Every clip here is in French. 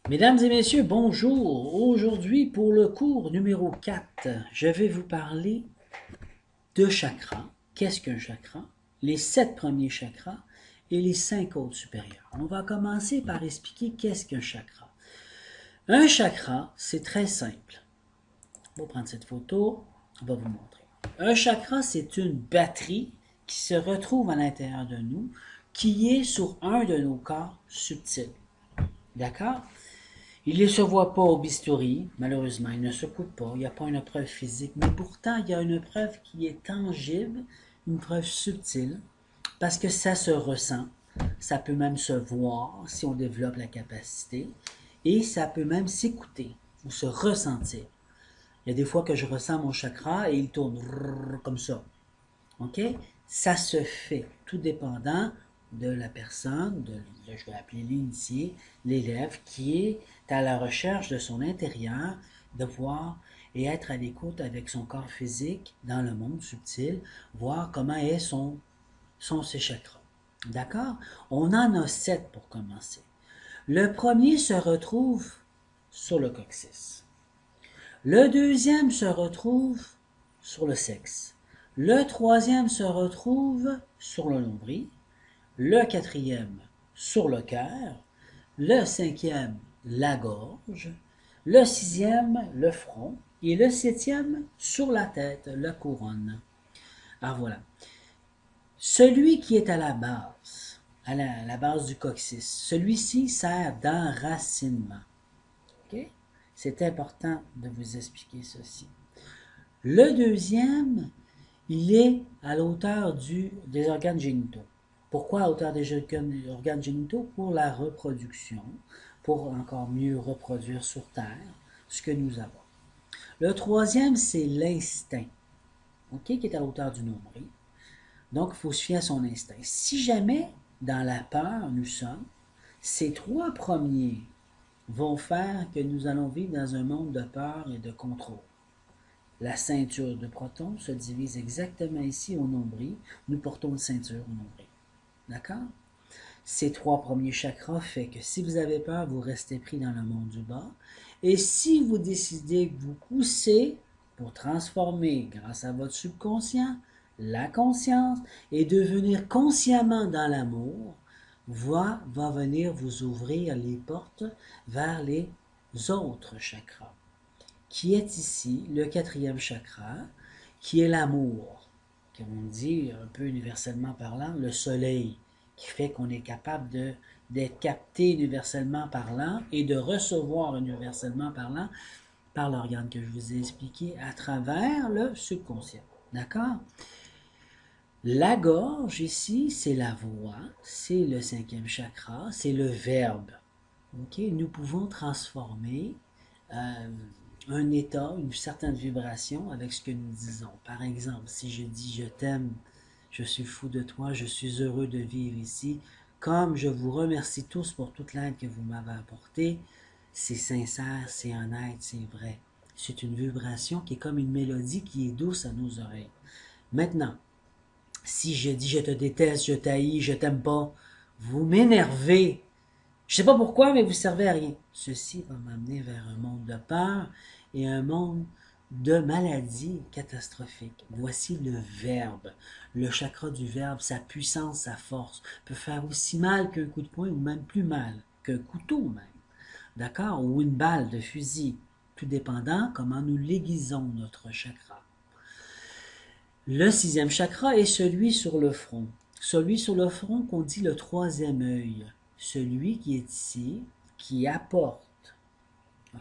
Mesdames et messieurs, bonjour. Aujourd'hui, pour le cours numéro 4, je vais vous parler de chakras. Qu'est-ce qu'un chakra? Les 7 premiers chakras et les 5 autres supérieurs. On va commencer par expliquer qu'est-ce qu'un chakra. Un chakra, c'est très simple. On va prendre cette photo, on va vous montrer. Un chakra, c'est une batterie qui se retrouve à l'intérieur de nous, qui est sur un de nos corps subtils. D'accord? Il ne se voit pas au bistouri, malheureusement, il ne se coûte pas, il n'y a pas une preuve physique, mais pourtant il y a une preuve qui est tangible, une preuve subtile, parce que ça se ressent, ça peut même se voir si on développe la capacité, et ça peut même s'écouter ou se ressentir. Il y a des fois que je ressens mon chakra et il tourne comme ça. OK? Ça se fait, tout dépendant de la personne, je vais appeler l'initié, l'élève, qui est à la recherche de son intérieur, de voir et être à l'écoute avec son corps physique dans le monde subtil, voir comment sont ses chakras. D'accord? On en a 7 pour commencer. Le premier se retrouve sur le coccyx. Le deuxième se retrouve sur le sexe. Le troisième se retrouve sur le nombril. Le quatrième sur le cœur. Le cinquième, la gorge. Le sixième, le front. Et le septième, sur la tête, la couronne. Alors voilà. Celui qui est à la base du coccyx, celui-ci sert d'enracinement. Okay? C'est important de vous expliquer ceci. Le deuxième, il est à l'auteur des organes génitaux. Pourquoi à hauteur des organes génitaux? Pour la reproduction, pour encore mieux reproduire sur Terre ce que nous avons. Le troisième, c'est l'instinct, qui est à l'auteur du nombril. Donc, il faut se fier à son instinct. Si jamais, dans la peur, nous sommes, ces trois premiers vont faire que nous allons vivre dans un monde de peur et de contrôle. La ceinture de protons se divise exactement ici au nombril. Nous portons une ceinture au nombril. D'accord? Ces trois premiers chakras fait que si vous avez peur, vous restez pris dans le monde du bas. Et si vous décidez que vous poussez pour transformer, grâce à votre subconscient, la conscience et devenir consciemment dans l'amour, va venir vous ouvrir les portes vers les autres chakras, qui est ici le quatrième chakra, qui est l'amour, comme on dit un peu universellement parlant, le soleil, qui fait qu'on est capable d'être capté universellement parlant et de recevoir universellement parlant par l'organe que je vous ai expliqué à travers le subconscient. D'accord? La gorge ici, c'est la voix, c'est le cinquième chakra, c'est le verbe. Okay? Nous pouvons transformer un état, une certaine vibration avec ce que nous disons. Par exemple, si je dis je t'aime, je suis fou de toi, je suis heureux de vivre ici, comme je vous remercie tous pour toute l'aide que vous m'avez apportée, c'est sincère, c'est honnête, c'est vrai. C'est une vibration qui est comme une mélodie qui est douce à nos oreilles. Maintenant, si je dis je te déteste, je t'haïs, je t'aime pas, vous m'énervez. Je sais pas pourquoi, mais vous servez à rien. Ceci va m'amener vers un monde de peur et un monde de maladies catastrophiques. Voici le verbe. Le chakra du verbe, sa puissance, sa force, peut faire aussi mal qu'un coup de poing ou même plus mal qu'un couteau même. D'accord? Ou une balle de fusil. Tout dépendant comment nous l'aiguisons notre chakra. Le sixième chakra est celui sur le front. Celui sur le front qu'on dit le troisième œil. Celui qui est ici, qui apporte,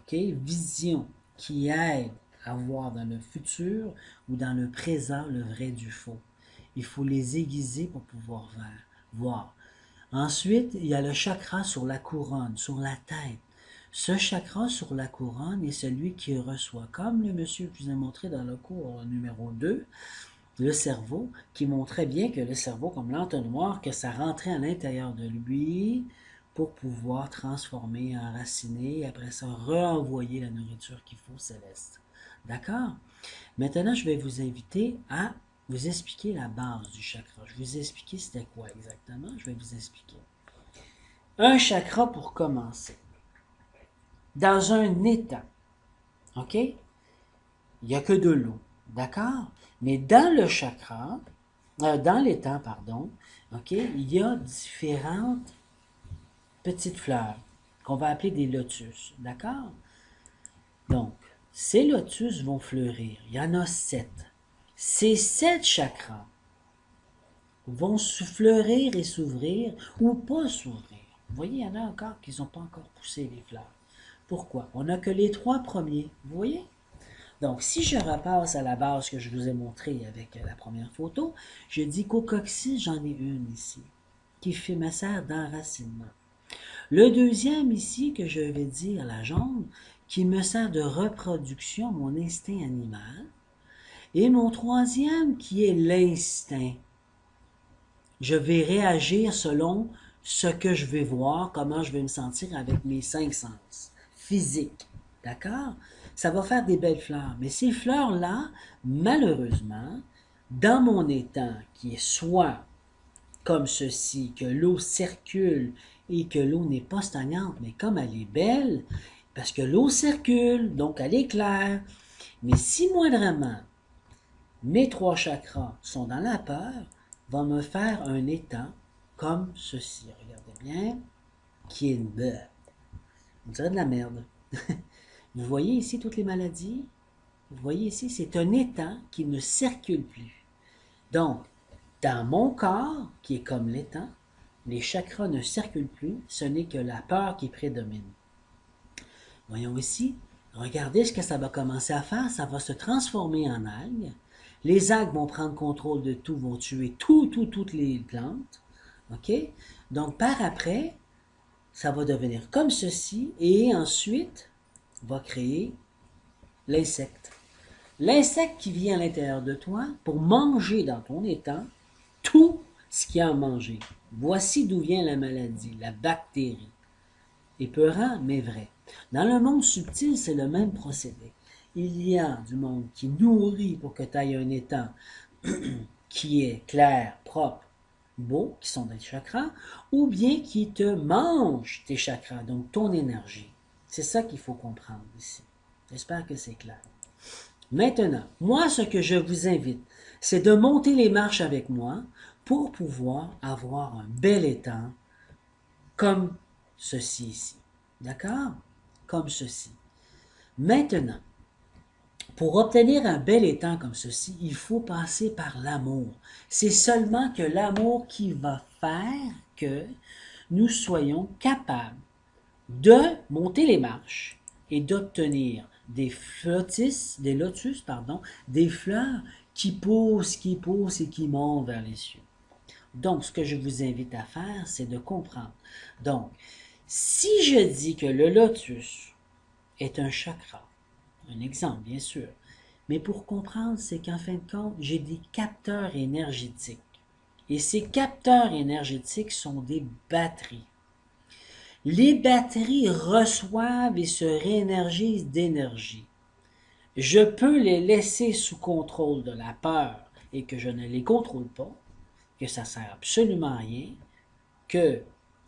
vision, qui aide à voir dans le futur ou dans le présent le vrai du faux. Il faut les aiguiser pour pouvoir voir. Ensuite, il y a le chakra sur la couronne, sur la tête. Ce chakra sur la couronne est celui qui reçoit, comme le monsieur que je vous ai montré dans le cours numéro 2, le cerveau, qui montrait bien que le cerveau, comme l'entonnoir, que ça rentrait à l'intérieur de lui pour pouvoir transformer, enraciner, et après ça, renvoyer la nourriture qu'il faut céleste. D'accord? Maintenant, je vais vous inviter à vous expliquer la base du chakra. Je vais vous expliquer c'était quoi exactement. Je vais vous expliquer. Un chakra pour commencer. dans un étang, OK? Il n'y a que de l'eau, d'accord? Mais dans le chakra, dans l'étang, pardon, OK, il y a différentes petites fleurs qu'on va appeler des lotus, d'accord? Donc, ces lotus vont fleurir. Il y en a 7. Ces 7 chakras vont fleurir et s'ouvrir ou pas s'ouvrir. Vous voyez, il y en a encore qui n'ont pas encore poussé les fleurs. Pourquoi? On n'a que les 3 premiers. Vous voyez? Donc, si je repasse à la base que je vous ai montré avec la première photo, je dis qu'au coccyx, j'en ai une ici, qui me sert d'enracinement. Le deuxième ici, que je vais dire la jaune, qui me sert de reproduction, mon instinct animal. Et mon troisième, qui est l'instinct. Je vais réagir selon ce que je vais voir, comment je vais me sentir avec mes 5 sens physiques. D'accord? Ça va faire des belles fleurs. Mais ces fleurs-là, malheureusement, dans mon étang, qui est soit comme ceci, que l'eau circule et que l'eau n'est pas stagnante, mais comme elle est belle, parce que l'eau circule, donc elle est claire. Mais si moindrement mes 3 chakras sont dans la peur, va me faire un étang comme ceci. Regardez bien, qui est une beurre. On dirait de la merde. Vous voyez ici toutes les maladies? Vous voyez ici, c'est un étang qui ne circule plus. Donc, dans mon corps, qui est comme l'étang, les chakras ne circulent plus, ce n'est que la peur qui prédomine. Voyons ici, regardez ce que ça va commencer à faire, ça va se transformer en algues. Les algues vont prendre contrôle de tout, vont tuer toutes les plantes. OK? Donc, par après, ça va devenir comme ceci, et ensuite, va créer l'insecte. L'insecte qui vient à l'intérieur de toi pour manger dans ton étang tout ce qu'il y a à manger. Voici d'où vient la maladie, la bactérie. Épeurant, mais vrai. Dans le monde subtil, c'est le même procédé. Il y a du monde qui nourrit pour que tu ailles un étang qui est clair, propre, beau, qui sont des chakras, ou bien qui te mange tes chakras, donc ton énergie. C'est ça qu'il faut comprendre ici. J'espère que c'est clair. Maintenant, moi, ce que je vous invite, c'est de monter les marches avec moi pour pouvoir avoir un bel étang comme ceci ici. D'accord? Comme ceci. Maintenant, pour obtenir un bel étang comme ceci, il faut passer par l'amour. C'est seulement que l'amour qui va faire que nous soyons capables de monter les marches et d'obtenir des lotus, des fleurs qui poussent et qui montent vers les cieux. Donc, ce que je vous invite à faire, c'est de comprendre. Donc, si je dis que le lotus est un chakra, un exemple bien sûr, mais pour comprendre, c'est qu'en fin de compte, j'ai des capteurs énergétiques. Et ces capteurs énergétiques sont des batteries. Les batteries reçoivent et se réénergisent d'énergie. Je peux les laisser sous contrôle de la peur et que je ne les contrôle pas, que ça sert absolument à rien, que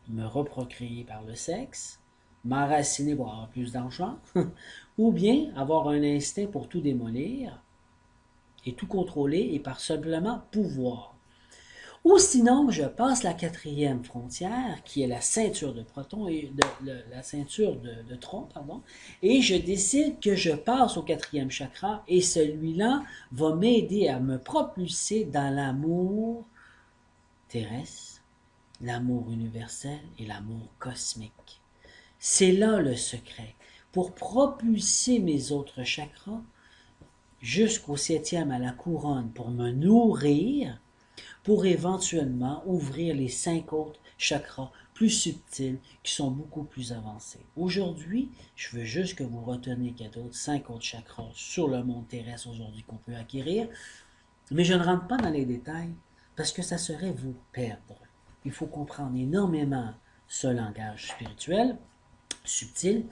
me reprocréer par le sexe, m'enraciner pour avoir plus d'argent, ou bien avoir un instinct pour tout démolir et tout contrôler et par simplement pouvoir. Ou sinon, je passe la 4e frontière, qui est la ceinture de proton et la ceinture de tronc, pardon, et je décide que je passe au 4e chakra, et celui-là va m'aider à me propulser dans l'amour terrestre, l'amour universel et l'amour cosmique. C'est là le secret. Pour propulser mes autres chakras jusqu'au 7e à la couronne, pour me nourrir, pour éventuellement ouvrir les 5 autres chakras plus subtils qui sont beaucoup plus avancés. Aujourd'hui, je veux juste que vous reteniez qu'il y a d'autres 5 autres chakras sur le monde terrestre aujourd'hui qu'on peut acquérir, mais je ne rentre pas dans les détails parce que ça serait vous perdre. Il faut comprendre énormément ce langage spirituel, subtil,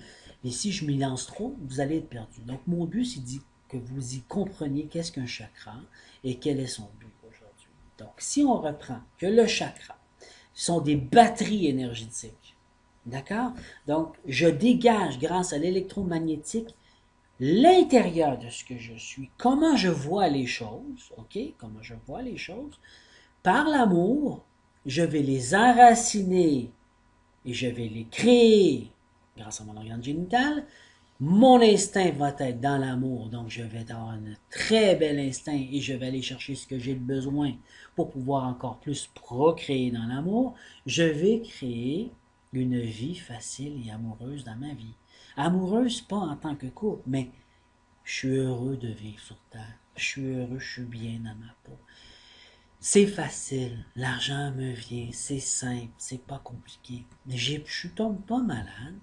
et si je m'y lance trop, vous allez être perdu. Donc mon but, c'est que vous y compreniez qu'est-ce qu'un chakra et quel est son but aujourd'hui. Donc si on reprend que le chakra sont des batteries énergétiques, D'accord? Donc, je dégage grâce à l'électromagnétique l'intérieur de ce que je suis, comment je vois les choses, ok? Comment je vois les choses. Par l'amour, je vais les enraciner et je vais les créer grâce à mon organe génital. Mon instinct va être dans l'amour, donc je vais avoir un très bel instinct et je vais aller chercher ce que j'ai besoin pour pouvoir encore plus procréer dans l'amour. Je vais créer une vie facile et amoureuse dans ma vie. Amoureuse, pas en tant que couple, mais je suis heureux de vivre sur Terre. Je suis heureux, je suis bien dans ma peau. C'est facile, l'argent me vient, c'est simple, c'est pas compliqué. Je tombe pas malade.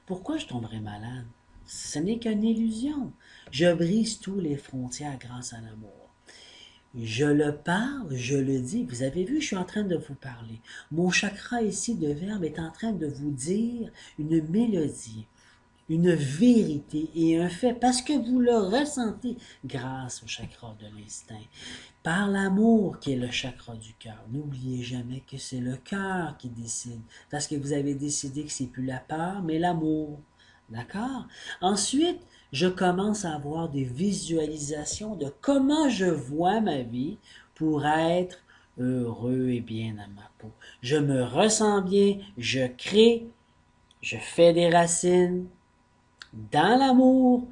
Pourquoi je tomberais malade? Ce n'est qu'une illusion. Je brise tous les frontières grâce à l'amour. Je le parle, je le dis. Vous avez vu, je suis en train de vous parler. Mon chakra ici de verbe est en train de vous dire une mélodie, une vérité et un fait, parce que vous le ressentez grâce au chakra de l'instinct. Par l'amour qui est le chakra du cœur. N'oubliez jamais que c'est le cœur qui décide, parce que vous avez décidé que c'est plus la peur, mais l'amour. D'accord? Ensuite, je commence à avoir des visualisations de comment je vois ma vie pour être heureux et bien dans ma peau. Je me ressens bien, je crée, je fais des racines, dans l'amour,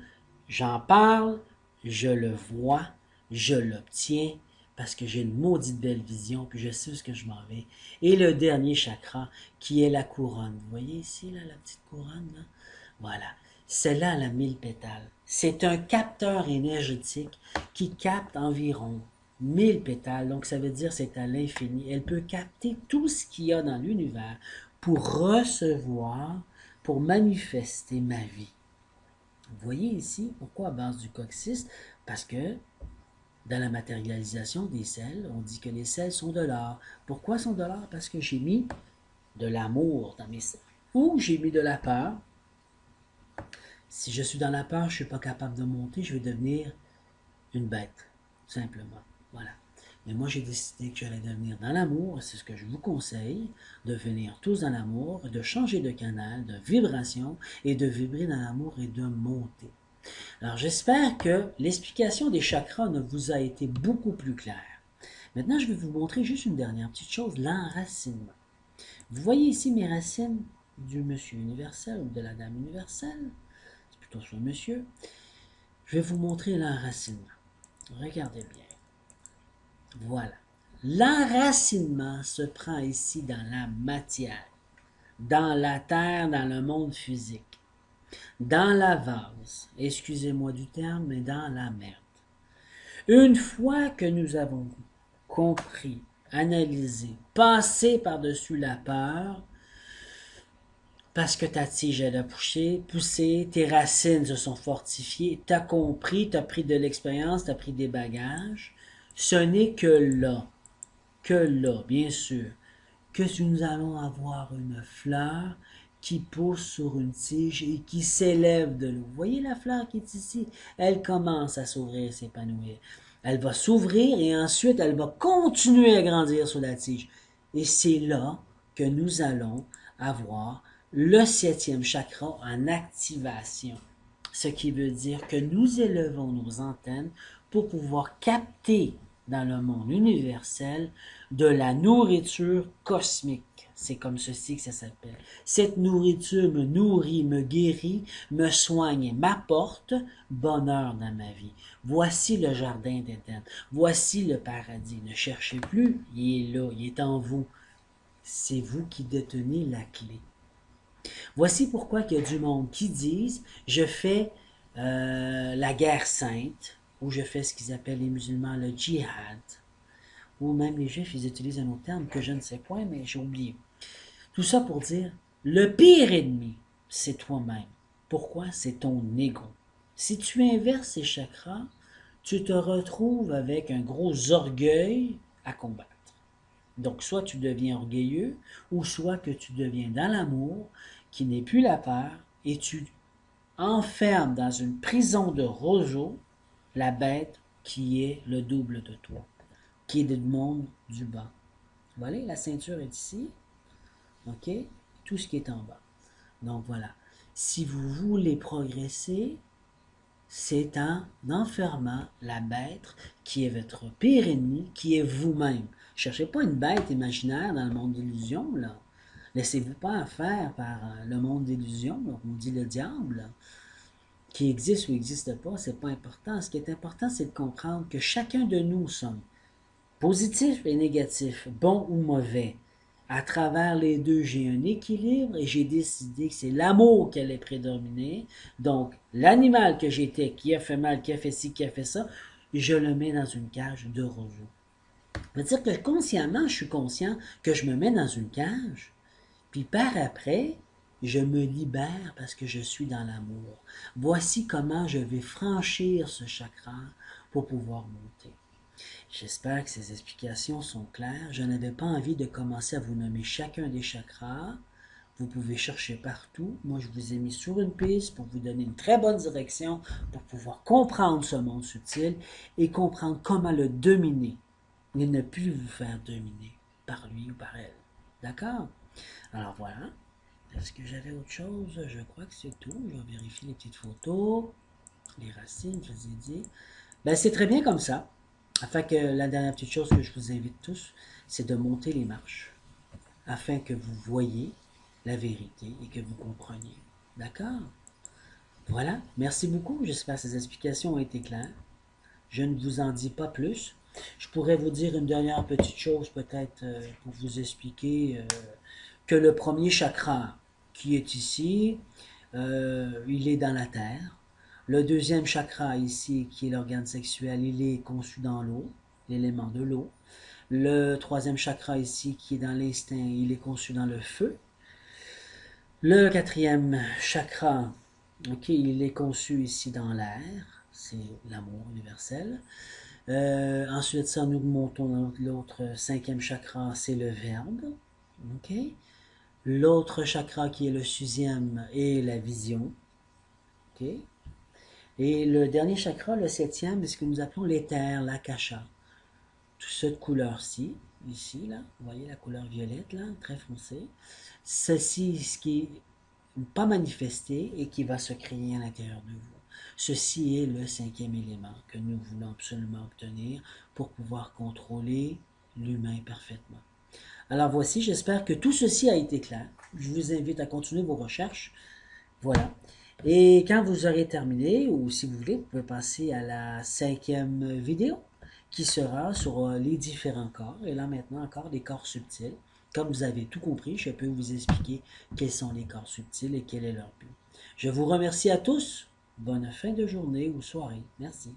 j'en parle, je le vois, je l'obtiens, parce que j'ai une maudite belle vision, puis je sais où ce que je m'en vais. Et le dernier chakra, qui est la couronne. Vous voyez ici, là, la petite couronne, là? Voilà. Celle-là, elle a 1000 pétales. C'est un capteur énergétique qui capte environ 1000 pétales. Donc, ça veut dire c'est à l'infini. Elle peut capter tout ce qu'il y a dans l'univers pour recevoir, pour manifester ma vie. Vous voyez ici, pourquoi à base du coccyx? Parce que dans la matérialisation des sels, on dit que les sels sont de l'or. Pourquoi sont de l'or? Parce que j'ai mis de l'amour dans mes sels. Ou j'ai mis de la peur. Si je suis dans la peur, je ne suis pas capable de monter, je vais devenir une bête, simplement. Voilà. Mais moi, j'ai décidé que j'allais devenir dans l'amour, c'est ce que je vous conseille, de venir tous dans l'amour, de changer de canal, de vibration, et de vibrer dans l'amour et de monter. Alors, j'espère que l'explication des chakras ne vous a été beaucoup plus claire. Maintenant, je vais vous montrer juste une dernière petite chose, l'enracinement. Vous voyez ici mes racines du monsieur universel ou de la dame universelle, c'est plutôt sur le monsieur. Je vais vous montrer l'enracinement. Regardez bien. Voilà. L'enracinement se prend ici dans la matière, dans la terre, dans le monde physique, dans la vase, excusez-moi du terme, mais dans la merde. Une fois que nous avons compris, analysé, passé par-dessus la peur, parce que ta tige elle a poussé, tes racines se sont fortifiées, tu as compris, tu as pris de l'expérience, tu as pris des bagages, ce n'est que là, bien sûr, que nous allons avoir une fleur qui pousse sur une tige et qui s'élève de l'eau. Vous voyez la fleur qui est ici? Elle commence à s'ouvrir, s'épanouir. Elle va s'ouvrir et ensuite elle va continuer à grandir sur la tige. Et c'est là que nous allons avoir le 7e chakra en activation. Ce qui veut dire que nous élevons nos antennes pour pouvoir capter dans le monde universel de la nourriture cosmique. C'est comme ceci que ça s'appelle. Cette nourriture me nourrit, me guérit, me soigne et m'apporte bonheur dans ma vie. Voici le jardin d'Éden. Voici le paradis. Ne cherchez plus, il est là, il est en vous. C'est vous qui détenez la clé. Voici pourquoi il y a du monde qui disent je fais la guerre sainte, ou je fais ce qu'ils appellent les musulmans le djihad, ou même les juifs, ils utilisent un autre terme que je ne sais point, mais j'ai oublié. Tout ça pour dire, le pire ennemi, c'est toi-même. Pourquoi? C'est ton ego. Si tu inverses ces chakras, tu te retrouves avec un gros orgueil à combattre. Donc, soit tu deviens orgueilleux, ou soit que tu deviens dans l'amour, qui n'est plus la peur, et tu enfermes dans une prison de roseaux la bête qui est le double de toi, qui est du monde du bas. Vous voyez, la ceinture est ici, ok? Tout ce qui est en bas. Donc voilà. Si vous voulez progresser, c'est en enfermant la bête qui est votre pire ennemi, qui est vous-même. Cherchez pas une bête imaginaire dans le monde d'illusion, là. Laissez-vous pas faire par le monde d'illusion, on dit le diable, là, qui existe ou n'existe pas, c'est pas important. Ce qui est important, c'est de comprendre que chacun de nous sommes positifs et négatifs, bons ou mauvais. À travers les deux, j'ai un équilibre et j'ai décidé que c'est l'amour qui allait prédominer. Donc, l'animal que j'étais, qui a fait mal, qui a fait ci, qui a fait ça, je le mets dans une cage de roseaux. Ça veut dire que consciemment, je suis conscient que je me mets dans une cage, puis par après, je me libère parce que je suis dans l'amour. Voici comment je vais franchir ce chakra pour pouvoir monter. J'espère que ces explications sont claires. Je n'avais pas envie de commencer à vous nommer chacun des chakras. Vous pouvez chercher partout. Moi, je vous ai mis sur une piste pour vous donner une très bonne direction pour pouvoir comprendre ce monde subtil et comprendre comment le dominer et ne plus vous faire dominer par lui ou par elle. D'accord? Alors voilà. Est-ce que j'avais autre chose? Je crois que c'est tout. Je vais vérifier les petites photos. Les racines, je vous ai dit. Ben, c'est très bien comme ça. Afin que la dernière petite chose que je vous invite tous, c'est de monter les marches. Afin que vous voyez la vérité et que vous compreniez. D'accord? Voilà. Merci beaucoup. J'espère que ces explications ont été claires. Je ne vous en dis pas plus. Je pourrais vous dire une dernière petite chose peut-être pour vous expliquer que le premier chakra qui est ici, il est dans la terre. Le deuxième chakra ici, qui est l'organe sexuel, il est conçu dans l'eau, l'élément de l'eau. Le troisième chakra ici, qui est dans l'instinct, il est conçu dans le feu. Le quatrième chakra, ok, il est conçu ici dans l'air, c'est l'amour universel. Ensuite, ça, nous montons dans l'autre cinquième chakra, c'est le verbe. Ok. L'autre chakra qui est le sixième est la vision. Ok. Et le dernier chakra, le septième, est ce que nous appelons l'éther, l'akasha. Tout ça de couleur-ci, ici, là. Vous voyez la couleur violette, là, très foncée. Ceci, ce qui est pas manifesté et qui va se créer à l'intérieur de vous. Ceci est le cinquième élément que nous voulons absolument obtenir pour pouvoir contrôler l'humain parfaitement. Alors voici, j'espère que tout ceci a été clair. Je vous invite à continuer vos recherches. Voilà. Et quand vous aurez terminé, ou si vous voulez, vous pouvez passer à la cinquième vidéo qui sera sur les différents corps. Et là maintenant encore des corps subtils. Comme vous avez tout compris, je peux vous expliquer quels sont les corps subtils et quel est leur but. Je vous remercie à tous. Bonne fin de journée ou soirée. Merci.